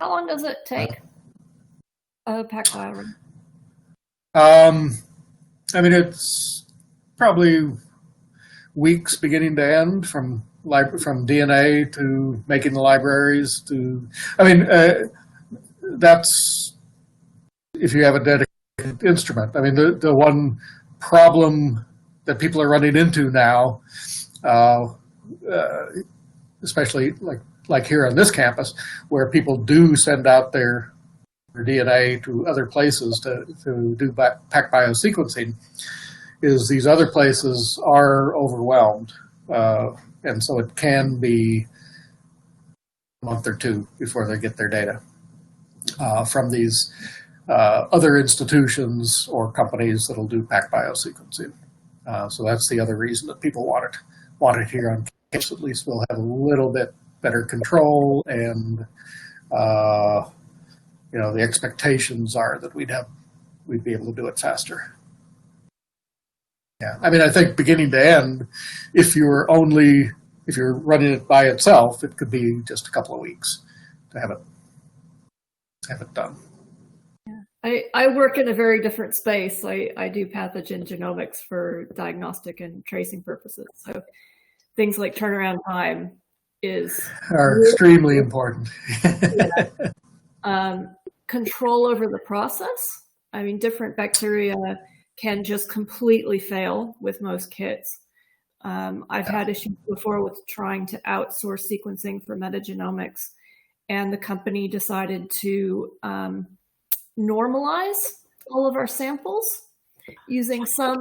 How long does it take a PacBio run? I mean, it's probably weeks beginning to end from DNA to making the libraries to, that's if you have a dedicated instrument. I mean, the one problem that people are running into now, especially like here on this campus, where people do send out their DNA to other places to do PacBio sequencing, is these other places are overwhelmed. And so it can be a month or 2 before they get their data from these other institutions or companies that'll do PacBio sequencing. So that's the other reason that people want it here on campus. At least we'll have a little bit better control, and the expectations are that we'd be able to do it faster. Yeah, I mean, I think beginning to end, if you're running it by itself, it could be just a couple of weeks to have it done. Yeah. I work in a very different space. I do pathogen genomics for diagnostic and tracing purposes. So things like turnaround time are extremely important. Control over the process. I mean, different bacteria can just completely fail with most kits. I've had issues before with trying to outsource sequencing for metagenomics, and the company decided to normalize all of our samples using some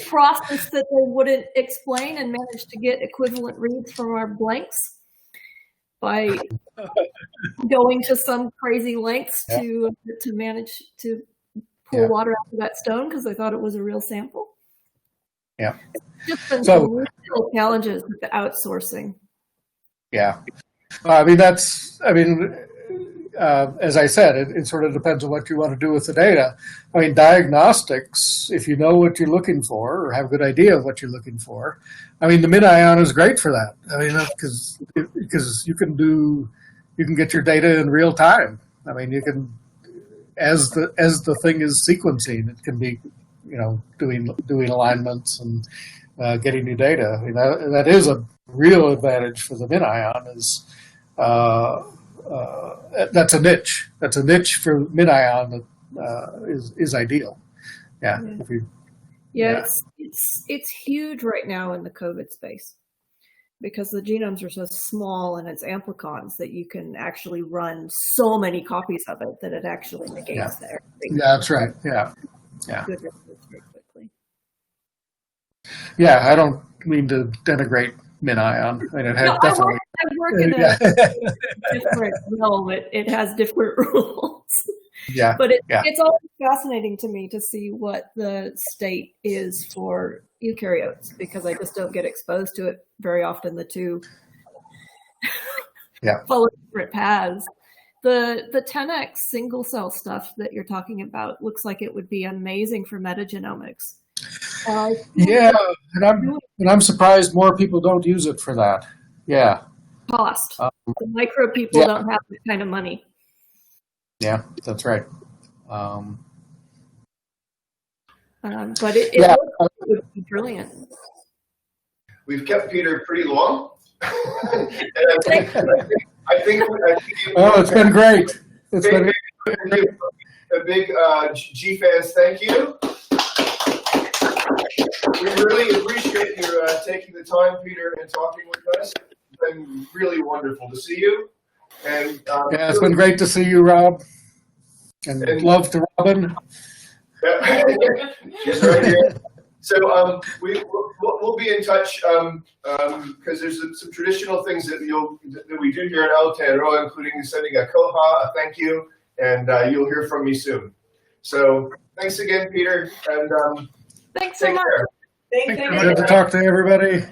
process that they wouldn't explain, and managed to get equivalent reads from our blanks by going to some crazy lengths to manage to pull water out of that stone because they thought it was a real sample. Yeah. It's just been some real challenges with the outsourcing. Yeah. As I said, it sort of depends on what you want to do with the data. I mean, diagnostics, if you know what you're looking for or have a good idea of what you're looking for, I mean, the MinION is great for that. I mean, because you can get your data in real time. I mean, you can, as the thing is sequencing, it can be, doing alignments and getting new data. I mean, that is a real advantage for the MinION. That's a niche. That's a niche for MinION that is ideal. Yeah. it's huge right now in the COVID space because the genomes are so small and it's amplicons that you can actually run so many copies of it that it actually negates the error rate. Yeah, that's right. Yeah. Good results very quickly. Yeah, I don't mean to denigrate MinION. I mean, it has definitely. I work in a different realm. It has different rules. Yeah. But it's always fascinating to me to see what the state is for eukaryotes because I just don't get exposed to it very often. The two follow different paths. The 10x single cell stuff that you're talking about looks like it would be amazing for metagenomics. And I'm surprised more people don't use it for that. Yeah. Cost. The micro people don't have that kind of money. Yeah, that's right. But it looks like it would be brilliant. We've kept Peter pretty long. And I think it's been great. It's been a big G-Fans thank you. We really appreciate your taking the time, Peter, and talking with us. It's been really wonderful to see you. And it's been great to see you, Rob. And love to Robin. Yeah. She's right here. So we'll be in touch because there's some traditional things that we do here at Aotearoa, including sending a koha, a thank you, and you'll hear from me soon. So thanks again, Peter, and thanks so much. Thank you. Good to talk to everybody.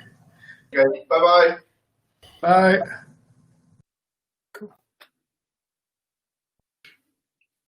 Okay, bye-bye. Bye.